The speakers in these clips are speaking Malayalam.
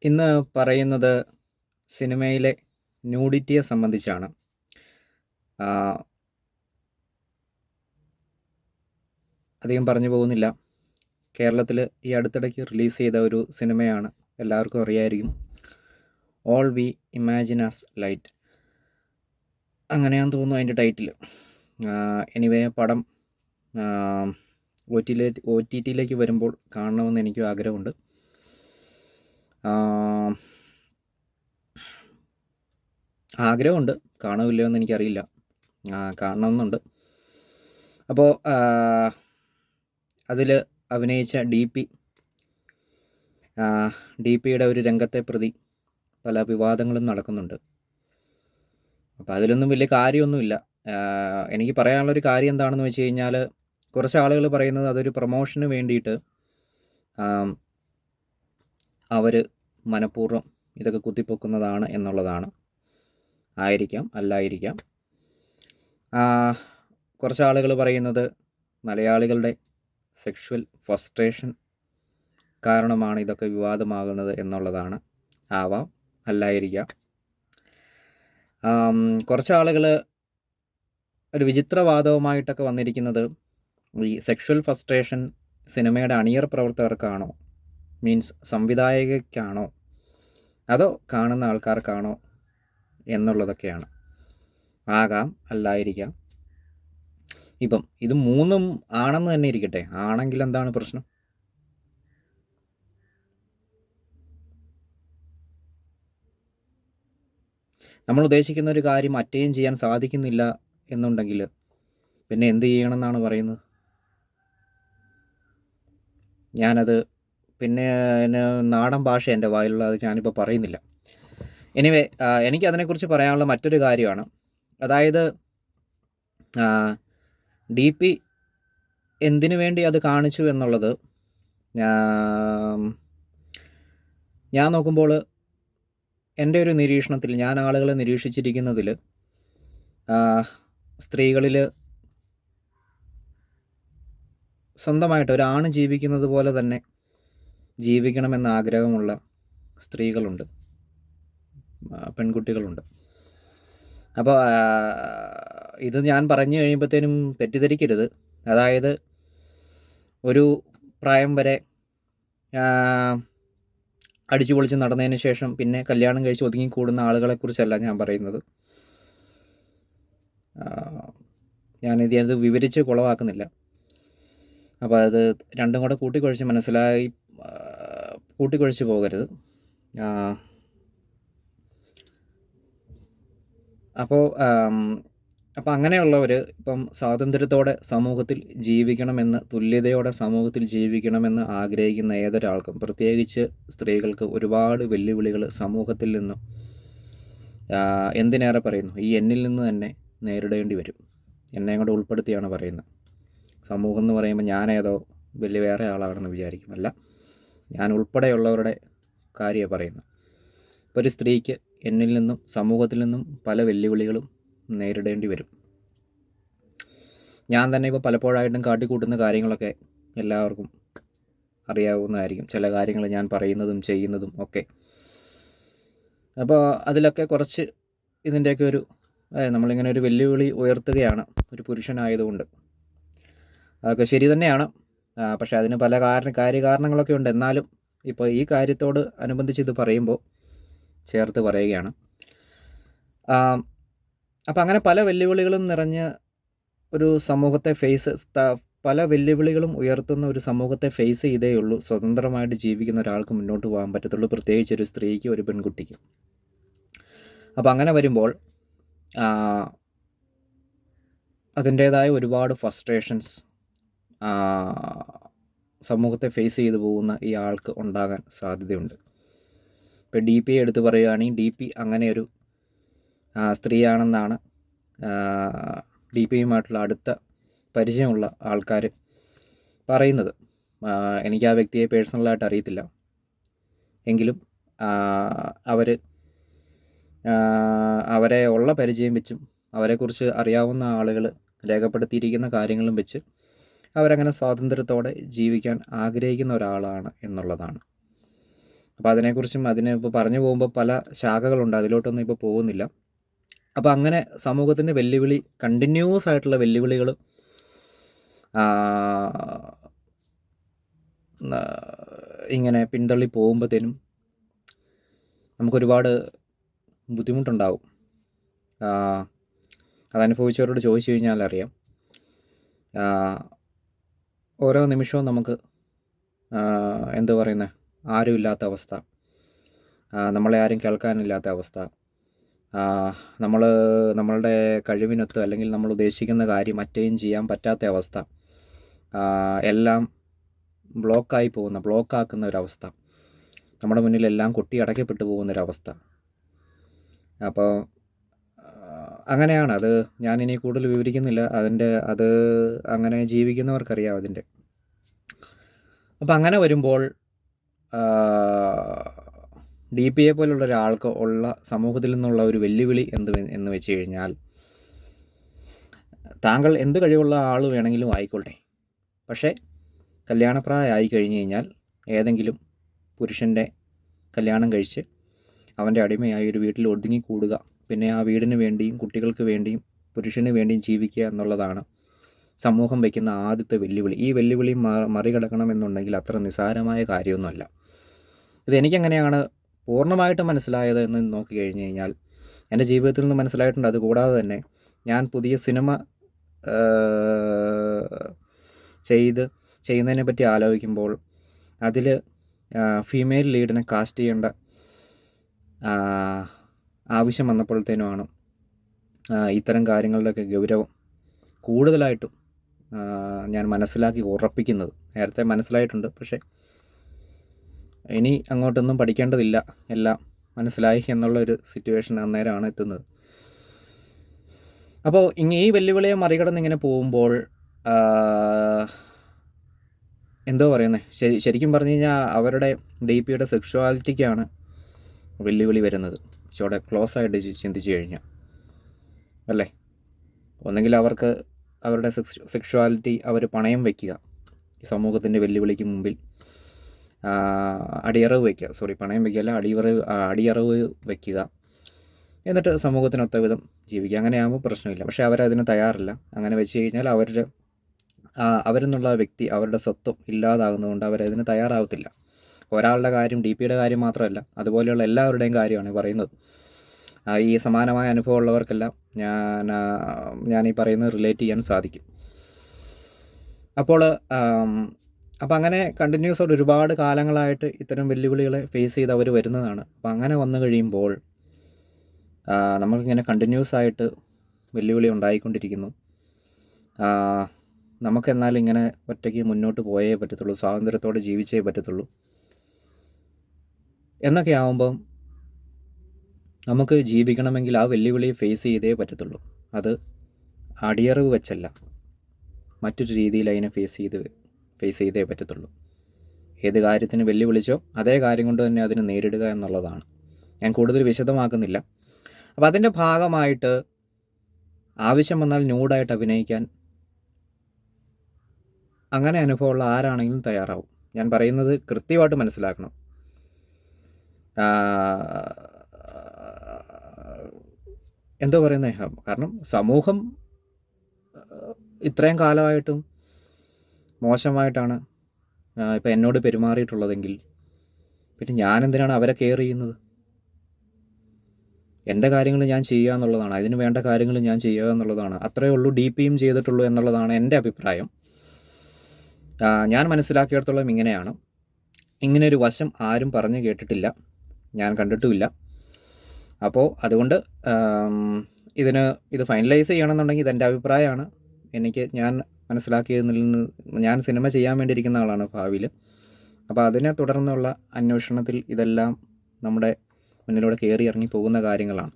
ഇന്ന് പറയുന്നത് സിനിമയിലെ ന്യൂഡിറ്റിയെ സംബന്ധിച്ചാണ്. അധികം പറഞ്ഞു പോകുന്നില്ല. കേരളത്തിൽ ഈ അടുത്തിടയ്ക്ക് റിലീസ് ചെയ്ത ഒരു സിനിമയാണ്, എല്ലാവർക്കും അറിയായിരിക്കും. All we imagine as light, അങ്ങനെയാണെന്ന് തോന്നുന്നു അതിൻ്റെ ടൈറ്റിൽ. എനിവേ പടം ഒ ടി ടിയിലേക്ക് വരുമ്പോൾ കാണണമെന്ന് എനിക്കും ആഗ്രഹമുണ്ട്. ആഗ്രഹമുണ്ട്, കാണുമില്ലയോ എന്ന് എനിക്കറിയില്ല. കാണണമെന്നുണ്ട്. അപ്പോൾ അതിൽ അഭിനയിച്ച ഡി പിയുടെ ഒരു രംഗത്തെ പ്രതി പല വിവാദങ്ങളും നടക്കുന്നുണ്ട്. അപ്പോൾ അതിലൊന്നും വലിയ കാര്യമൊന്നുമില്ല. എനിക്ക് പറയാനുള്ളൊരു കാര്യം എന്താണെന്ന് വെച്ച് കഴിഞ്ഞാൽ, കുറച്ച് ആളുകൾ പറയുന്നത് അതൊരു പ്രൊമോഷന് വേണ്ടിയിട്ട് അവർ മനഃപൂർവ്വം ഇതൊക്കെ കുത്തിപ്പൊക്കുന്നതാണ് എന്നുള്ളതാണ്. ആയിരിക്കാം, അല്ലായിരിക്കാം. കുറച്ച് ആളുകൾ പറയുന്നത് മലയാളികളുടെ സെക്ഷുവൽ ഫ്രസ്ട്രേഷൻ കാരണമാണ് ഇതൊക്കെ വിവാദമാകുന്നത് എന്നുള്ളതാണ്. ആവാം, അല്ലായിരിക്കാം. കുറച്ച് ആളുകൾ ഒരു വിചിത്രവാദവുമായിട്ടൊക്കെ വന്നിരിക്കുന്നത്, ഈ സെക്ഷുവൽ ഫ്രസ്ട്രേഷൻ സിനിമയുടെ അണിയർ പ്രവർത്തകർക്കാണോ, മീൻസ് സംവിധായകയ്ക്കാണോ, അതോ കാണുന്ന ആൾക്കാർക്കാണോ എന്നുള്ളതൊക്കെയാണ്. ആകാം, അല്ലായിരിക്കാം. ഇപ്പം ഇത് മൂന്നും ആണെന്ന് തന്നെ ഇരിക്കട്ടെ. ആണെങ്കിൽ എന്താണ് പ്രശ്നം? നമ്മൾ ഉദ്ദേശിക്കുന്ന ഒരു കാര്യം അറ്റൈൻ ചെയ്യാൻ സാധിക്കുന്നില്ല എന്നുണ്ടെങ്കിൽ പിന്നെ എന്ത് ചെയ്യണമെന്നാണ് പറയുന്നത്? ഞാനത് പിന്നെ നാടൻ ഭാഷ എൻ്റെ വായിലുള്ള, അത് ഞാനിപ്പോൾ പറയുന്നില്ല. എനിവേ, എനിക്കതിനെക്കുറിച്ച് പറയാനുള്ള മറ്റൊരു കാര്യമാണ്. അതായത് ഡി പി എന്തിനു വേണ്ടി അത് കാണിച്ചു എന്നുള്ളത് ഞാൻ നോക്കുമ്പോൾ, എൻ്റെ ഒരു നിരീക്ഷണത്തിൽ, ഞാൻ ആളുകളെ നിരീക്ഷിച്ചിരിക്കുന്നതിൽ, സ്ത്രീകളിൽ സ്വന്തമായിട്ട് ഒരാണ് ജീവിക്കുന്നത് പോലെ തന്നെ ജീവിക്കണമെന്ന ആഗ്രഹമുള്ള സ്ത്രീകളുണ്ട്, പെൺകുട്ടികളുണ്ട്. അപ്പോൾ ഇത് ഞാൻ പറഞ്ഞു കഴിയുമ്പോഴത്തേനും തെറ്റിദ്ധരിക്കരുത്. അതായത് ഒരു പ്രായം വരെ അടിച്ചു പൊളിച്ച് നടന്നതിന് ശേഷം പിന്നെ കല്യാണം കഴിച്ച് ഒതുങ്ങിക്കൂടുന്ന ആളുകളെക്കുറിച്ചല്ല ഞാൻ പറയുന്നത്. ഞാനിത് വിവരിച്ച് കുളവാക്കുന്നില്ല. അപ്പോൾ അത് രണ്ടും കൂടെ കൂട്ടിക്കുഴച്ച് പോകരുത്. അപ്പോൾ അങ്ങനെയുള്ളവർ ഇപ്പം സ്വാതന്ത്ര്യത്തോടെ സമൂഹത്തിൽ ജീവിക്കണമെന്ന്, തുല്യതയോടെ സമൂഹത്തിൽ ജീവിക്കണമെന്ന് ആഗ്രഹിക്കുന്ന ഏതൊരാൾക്കും, പ്രത്യേകിച്ച് സ്ത്രീകൾക്ക്, ഒരുപാട് വെല്ലുവിളികൾ സമൂഹത്തിൽ നിന്നും, എന്തിനേറെ പറയുന്നു, ഈ എന്നിൽ നിന്ന് തന്നെ നേരിടേണ്ടി വരും. എന്നെ കൂടെ ഉൾപ്പെടുത്തിയാണ് പറയുന്നത്. സമൂഹം എന്ന് പറയുമ്പോൾ ഞാനേതോ വലിയ വേറെ ആളാണെന്ന് വിചാരിക്കും. അല്ല, ഞാൻ ഉൾപ്പെടെയുള്ളവരുടെ കാര്യമാണ് പറയുന്നത്. ഇപ്പോൾ ഒരു സ്ത്രീക്ക് എന്നിൽ നിന്നും സമൂഹത്തിൽ നിന്നും പല വെല്ലുവിളികളും നേരിടേണ്ടി വരും. ഞാൻ തന്നെ ഇപ്പോൾ പലപ്പോഴായിട്ടും കാട്ടിക്കൂട്ടുന്ന കാര്യങ്ങളൊക്കെ എല്ലാവർക്കും അറിയാവുന്നതായിരിക്കും. ചില കാര്യങ്ങൾ ഞാൻ പറയുന്നതും ചെയ്യുന്നതും ഒക്കെ. അപ്പോൾ അതിലൊക്കെ കുറച്ച് ഇതിൻ്റെയൊക്കെ ഒരു, നമ്മളിങ്ങനെ ഒരു വെല്ലുവിളി ഉയർത്തുകയാണ് ഒരു പുരുഷനായതുകൊണ്ട്. അതൊക്കെ ശരി തന്നെയാണ്. പക്ഷേ അതിന് പല കാര്യകാരണങ്ങളൊക്കെ ഉണ്ട്. എന്നാലും ഇപ്പോൾ ഈ കാര്യത്തോട് അനുബന്ധിച്ച് ഇത് പറയുമ്പോൾ ചേർത്ത് പറയുകയാണ്. അപ്പം അങ്ങനെ പല വെല്ലുവിളികളും നിറഞ്ഞ ഒരു സമൂഹത്തെ പല വെല്ലുവിളികളും ഉയർത്തുന്ന ഒരു സമൂഹത്തെ ഫേസ് ചെയ്തേ ഉള്ളൂ സ്വതന്ത്രമായിട്ട് ജീവിക്കുന്ന ഒരാൾക്ക് മുന്നോട്ട് പോകാൻ പറ്റത്തുള്ളൂ, പ്രത്യേകിച്ച് ഒരു സ്ത്രീക്ക്, ഒരു പെൺകുട്ടിക്ക്. അപ്പം അങ്ങനെ വരുമ്പോൾ അതിൻ്റേതായ ഒരുപാട് ഫ്രസ്ട്രേഷൻസ് സമൂഹത്തെ ഫേസ് ചെയ്തു പോകുന്ന ഈ ആൾക്ക് ഉണ്ടാകാൻ സാധ്യതയുണ്ട്. ഇപ്പോൾ ഡി പി എടുത്ത് പറയുകയാണെങ്കിൽ, ഡി പി അങ്ങനെ ഒരു സ്ത്രീയാണെന്നാണ് ഡി പിയുമായിട്ടുള്ള അടുത്ത പരിചയമുള്ള ആൾക്കാർ പറയുന്നത്. എനിക്ക് ആ വ്യക്തിയെ പേഴ്സണലായിട്ട് അറിയത്തില്ല. എങ്കിലും അവരെ ഉള്ള പരിചയം വെച്ചും അവരെക്കുറിച്ച് അറിയാവുന്ന ആളുകൾ രേഖപ്പെടുത്തിയിരിക്കുന്ന കാര്യങ്ങളും വെച്ച് അവരങ്ങനെ സ്വാതന്ത്ര്യത്തോടെ ജീവിക്കാൻ ആഗ്രഹിക്കുന്ന ഒരാളാണ് എന്നുള്ളതാണ്. അപ്പോൾ അതിനെക്കുറിച്ചും ഇപ്പോൾ പറഞ്ഞു പോകുമ്പോൾ പല ശാഖകളുണ്ട്, അതിലോട്ടൊന്നും ഇപ്പോൾ പോകുന്നില്ല. അപ്പോൾ അങ്ങനെ സമൂഹത്തിൻ്റെ വെല്ലുവിളി, കണ്ടിന്യൂസ് ആയിട്ടുള്ള വെല്ലുവിളികൾ ഇങ്ങനെ പിന്തള്ളി പോകുമ്പോഴത്തേനും നമുക്കൊരുപാട് ബുദ്ധിമുട്ടുണ്ടാവും. അതനുഭവിച്ചവരോട് ചോദിച്ചു കഴിഞ്ഞാൽ അറിയാം. ഓരോ നിമിഷവും നമുക്ക് എന്താ പറയുന്നത്, ആരുമില്ലാത്ത അവസ്ഥ, നമ്മളെ ആരും കേൾക്കാനില്ലാത്ത അവസ്ഥ, നമ്മളുടെ കഴിവിനൊത്ത് അല്ലെങ്കിൽ നമ്മൾ ഉദ്ദേശിക്കുന്ന കാര്യം മറ്റേയും ചെയ്യാൻ പറ്റാത്ത അവസ്ഥ, എല്ലാം ബ്ലോക്കാക്കുന്ന ഒരവസ്ഥ, നമ്മുടെ മുന്നിലെല്ലാം കൊട്ടി അടയ്ക്കപ്പെട്ടു പോകുന്നൊരവസ്ഥ. അപ്പോൾ അങ്ങനെയാണ്. അത് ഞാനിനി കൂടുതൽ വിവരിക്കുന്നില്ല. അത് അങ്ങനെ ജീവിക്കുന്നവർക്കറിയാം അതിൻ്റെ. അപ്പോൾ അങ്ങനെ വരുമ്പോൾ DPയെ പോലുള്ള ഒരാൾക്ക് ഉള്ള സമൂഹത്തിൽ നിന്നുള്ള ഒരു വെല്ലുവിളി എന്ന് വെച്ച് കഴിഞ്ഞാൽ, താങ്കൾ എന്ത് കഴിവുള്ള ആൾ വേണമെങ്കിലും ആയിക്കോട്ടെ, പക്ഷേ കല്യാണപ്രായമായി കഴിഞ്ഞ് കഴിഞ്ഞാൽ ഏതെങ്കിലും പുരുഷൻ്റെ കല്യാണം കഴിച്ച് അവൻ്റെ അടിമയായി ഒരു വീട്ടിൽ ഒതുങ്ങിക്കൂടുക, പിന്നെ ആ വീടിന് വേണ്ടിയും കുട്ടികൾക്ക് വേണ്ടിയും പുരുഷന് വേണ്ടിയും ജീവിക്കുക എന്നുള്ളതാണ് സമൂഹം വയ്ക്കുന്ന ആദ്യത്തെ വെല്ലുവിളി. ഈ വെല്ലുവിളി മറികടക്കണമെന്നുണ്ടെങ്കിൽ അത്ര നിസ്സാരമായ കാര്യമൊന്നുമല്ല. ഇതെനിക്കെങ്ങനെയാണ് പൂർണ്ണമായിട്ട് മനസ്സിലായത് എന്ന് നോക്കിക്കഴിഞ്ഞ് കഴിഞ്ഞാൽ, എൻ്റെ ജീവിതത്തിൽ നിന്ന് മനസ്സിലായിട്ടുണ്ട്. അതുകൂടാതെ തന്നെ ഞാൻ പുതിയ സിനിമ ചെയ്യുന്നതിനെ പറ്റി ആലോചിക്കുമ്പോൾ അതിൽ ഫീമെയിൽ ലീഡിനെ കാസ്റ്റ് ചെയ്യേണ്ട ആവശ്യം വന്നപ്പോഴത്തേനുമാണ് ഇത്തരം കാര്യങ്ങളുടെയൊക്കെ ഗൗരവം കൂടുതലായിട്ടും ഞാൻ മനസ്സിലാക്കി ഉറപ്പിക്കുന്നത്. നേരത്തെ മനസ്സിലായിട്ടുണ്ട്, പക്ഷേ ഇനി അങ്ങോട്ടൊന്നും പഠിക്കേണ്ടതില്ല, എല്ലാം മനസ്സിലായി എന്നുള്ളൊരു സിറ്റുവേഷൻ അന്നേരമാണ് എത്തുന്നത്. അപ്പോൾ ഈ വെല്ലുവിളിയെ മറികടന്ന് ഇങ്ങനെ പോകുമ്പോൾ എന്തോ പറയുന്നത്, ശരിക്കും പറഞ്ഞു കഴിഞ്ഞാൽ അവരുടെ DPയുടെ സെക്ഷുവാലിറ്റിക്കാണ് വെല്ലുവിളി വരുന്നത്. ഇച്ചിരി ക്ലോസ് ആയിട്ട് ചിന്തിച്ചു കഴിഞ്ഞാൽ അല്ലേ. ഒന്നെങ്കിൽ അവർക്ക് അവരുടെ സെക്ഷുവാലിറ്റി അവർ പണയം വയ്ക്കുക, ഈ സമൂഹത്തിൻ്റെ വെല്ലുവിളിക്ക് മുമ്പിൽ അടിയറവ് വയ്ക്കുക, പണയം വയ്ക്കുകയല്ല, അടിയറവ് വയ്ക്കുക, എന്നിട്ട് സമൂഹത്തിനൊത്ത വിധം ജീവിക്കുക. അങ്ങനെയാകുമ്പോൾ പ്രശ്നമില്ല. പക്ഷേ അവരതിന് തയ്യാറില്ല. അങ്ങനെ വെച്ച് കഴിഞ്ഞാൽ അവരെന്നുള്ള വ്യക്തി, അവരുടെ സ്വത്വം ഇല്ലാതാകുന്നതുകൊണ്ട് അവരതിന് തയ്യാറാവത്തില്ല. ഒരാളുടെ കാര്യം, DPയുടെ കാര്യം മാത്രമല്ല, അതുപോലെയുള്ള എല്ലാവരുടെയും കാര്യമാണ് പറയുന്നത്. ഈ സമാനമായ അനുഭവമുള്ളവർക്കെല്ലാം ഞാൻ ഈ പറയുന്നത് റിലേറ്റ് ചെയ്യാൻ സാധിക്കും. അപ്പോൾ അങ്ങനെ കണ്ടിന്യൂസ് ആയിട്ട് ഒരുപാട് കാലങ്ങളായിട്ട് ഇത്തരം വെല്ലുവിളികളെ ഫേസ് ചെയ്ത് അവർ വരുന്നതാണ്. അപ്പോൾ അങ്ങനെ വന്നു കഴിയുമ്പോൾ നമുക്കിങ്ങനെ കണ്ടിന്യൂസ് ആയിട്ട് വെല്ലുവിളി ഉണ്ടായിക്കൊണ്ടിരിക്കുന്നു. നമുക്കെന്നാൽ ഇങ്ങനെ ഒറ്റയ്ക്ക് മുന്നോട്ട് പോയേ പറ്റത്തുള്ളൂ, സ്വാതന്ത്ര്യത്തോടെ ജീവിച്ചേ പറ്റത്തുള്ളൂ എന്നൊക്കെ ആകുമ്പം നമുക്ക് ജീവിക്കണമെങ്കിൽ ആ വെല്ലുവിളിയെ ഫേസ് ചെയ്തേ പറ്റത്തുള്ളൂ. അത് അടിയറവ് വെച്ചല്ല, മറ്റൊരു രീതിയിൽ അതിനെ ഫേസ് ചെയ്തേ പറ്റത്തുള്ളൂ. ഏത് കാര്യത്തിന് വെല്ലുവിളിച്ചോ അതേ കാര്യം കൊണ്ട് തന്നെ അതിനെ നേരിടുക എന്നുള്ളതാണ്. ഞാൻ കൂടുതൽ വിശദമാക്കുന്നില്ല. അപ്പോൾ അതിൻ്റെ ഭാഗമായിട്ട് ആവശ്യം വന്നാൽ ന്യൂഡായിട്ട് അഭിനയിക്കാൻ അങ്ങനെ അനുഭവമുള്ള ആരാണെങ്കിലും തയ്യാറാവും. ഞാൻ പറയുന്നത് കൃത്യമായിട്ട് മനസ്സിലാക്കണം. എന്തോ പറയുന്നത്, കാരണം സമൂഹം ഇത്രയും കാലമായിട്ടും മോശമായിട്ടാണ് ഇപ്പം എന്നോട് പെരുമാറിയിട്ടുള്ളതെങ്കിൽ പിന്നെ ഞാൻ എന്തിനാണ് അവരെ കെയർ ചെയ്യുന്നത്? എൻ്റെ കാര്യങ്ങൾ ഞാൻ ചെയ്യുക എന്നുള്ളതാണ്, അതിന് വേണ്ട കാര്യങ്ങൾ ഞാൻ ചെയ്യുക എന്നുള്ളതാണ്. അത്രയേ ഉള്ളൂ DPയും ചെയ്തിട്ടുള്ളൂ എന്നുള്ളതാണ് എൻ്റെ അഭിപ്രായം. ഞാൻ മനസ്സിലാക്കിയിടത്തോളം ഇങ്ങനെയാണ്. ഇങ്ങനെയൊരു വശം ആരും പറഞ്ഞു കേട്ടിട്ടില്ല, ഞാൻ കണ്ടിട്ടുമില്ല. അപ്പോൾ അതുകൊണ്ട് ഇത് ഫൈനലൈസ് ചെയ്യണമെന്നുണ്ടെങ്കിൽ ഇതെൻ്റെ അഭിപ്രായമാണ്. ഞാൻ മനസ്സിലാക്കിയതിൽ നിന്ന്, ഞാൻ സിനിമ ചെയ്യാൻ വേണ്ടിയിരിക്കുന്ന ആളാണ് ഭാവിയിൽ. അപ്പോൾ അതിനെ തുടർന്നുള്ള അന്വേഷണത്തിൽ ഇതെല്ലാം നമ്മുടെ മുന്നിലൂടെ കയറി ഇറങ്ങി പോകുന്ന കാര്യങ്ങളാണ്.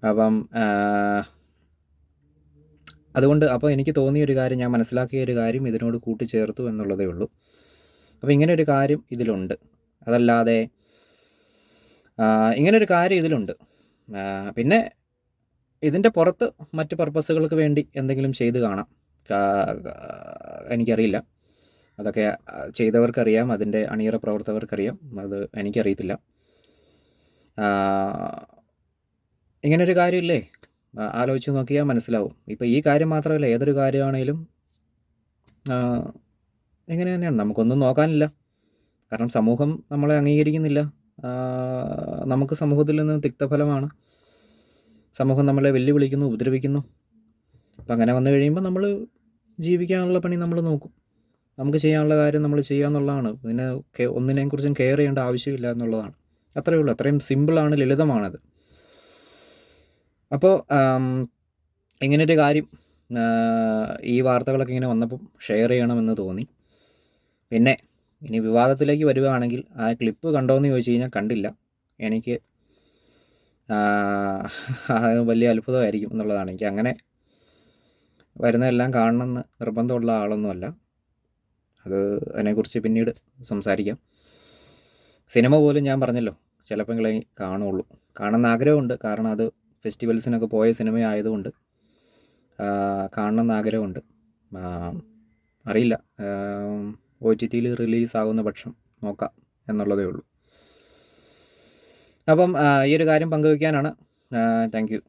അപ്പം അതുകൊണ്ട് എനിക്ക് തോന്നിയൊരു കാര്യം, ഞാൻ മനസ്സിലാക്കിയ ഒരു കാര്യം ഇതിനോട് കൂട്ടിച്ചേർത്തു എന്നുള്ളതേ ഉള്ളൂ. അപ്പോൾ ഇങ്ങനെയൊരു കാര്യം ഇതിലുണ്ട്. അതല്ലാതെ ഇങ്ങനൊരു കാര്യം ഇതിലുണ്ട്. പിന്നെ ഇതിൻ്റെ പുറത്ത് മറ്റ് പർപ്പസുകൾക്ക് വേണ്ടി എന്തെങ്കിലും ചെയ്ത് കാണാം, എനിക്കറിയില്ല. അതൊക്കെ ചെയ്തവർക്കറിയാം, അതിൻ്റെ അണിയറ പ്രവർത്തകർക്കറിയാം, അത് എനിക്കറിയത്തില്ല. ഇങ്ങനൊരു കാര്യമില്ലേ, ആലോചിച്ച് നോക്കിയാൽ മനസ്സിലാവും. ഇപ്പോൾ ഈ കാര്യം മാത്രമല്ല, ഏതൊരു കാര്യമാണേലും ഇങ്ങനെ തന്നെയാണ്. നമുക്കൊന്നും നോക്കാനില്ല. കാരണം സമൂഹം നമ്മളെ അംഗീകരിക്കുന്നില്ല. നമുക്ക് സമൂഹത്തിൽ നിന്ന് തിക്തഫലമാണ്. സമൂഹം നമ്മളെ വെല്ലുവിളിക്കുന്നു, ഉപദ്രവിക്കുന്നു. അപ്പം അങ്ങനെ വന്നു കഴിയുമ്പോൾ നമ്മൾ ജീവിക്കാനുള്ള പണി നമ്മൾ നോക്കും. നമുക്ക് ചെയ്യാനുള്ള കാര്യം നമ്മൾ ചെയ്യുക എന്നുള്ളതാണ്. പിന്നെ ഒന്നിനെയും കുറിച്ചും കെയർ ചെയ്യേണ്ട ആവശ്യമില്ല എന്നുള്ളതാണ്. അത്രയേ ഉള്ളൂ. അത്രയും സിമ്പിളാണ്, ലളിതമാണത്. അപ്പോൾ ഇങ്ങനൊരു കാര്യം ഈ വാർത്തകളൊക്കെ ഇങ്ങനെ വന്നപ്പം ഷെയർ ചെയ്യണമെന്ന് തോന്നി. പിന്നെ ഇനി വിവാദത്തിലേക്ക് വരുവാണെങ്കിൽ ആ ക്ലിപ്പ് കണ്ടോ എന്ന് ചോദിച്ചു കഴിഞ്ഞാൽ കണ്ടില്ല. എനിക്ക് വലിയ അത്ഭുതമായിരിക്കും എന്നുള്ളതാണ്. എനിക്ക് അങ്ങനെ വരുന്നതെല്ലാം കാണണമെന്ന് നിർബന്ധമുള്ള ആളൊന്നുമല്ല. അതിനെക്കുറിച്ച് പിന്നീട് സംസാരിക്കാം. സിനിമ പോലും ഞാൻ പറഞ്ഞല്ലോ, ചിലപ്പോഴേ കാണുള്ളൂ. കാണുന്ന ആഗ്രഹമുണ്ട്. കാരണം അത് ഫെസ്റ്റിവൽസിനൊക്കെ പോയ സിനിമയായതുകൊണ്ട് കാണണമെന്ന് ആഗ്രഹമുണ്ട്. അറിയില്ല, OTTയിൽ റിലീസാകുന്ന പക്ഷം നോക്കാം എന്നുള്ളതേ ഉള്ളൂ. അപ്പം ഈ ഒരു കാര്യം പങ്കുവയ്ക്കാനാണ്. Thank you.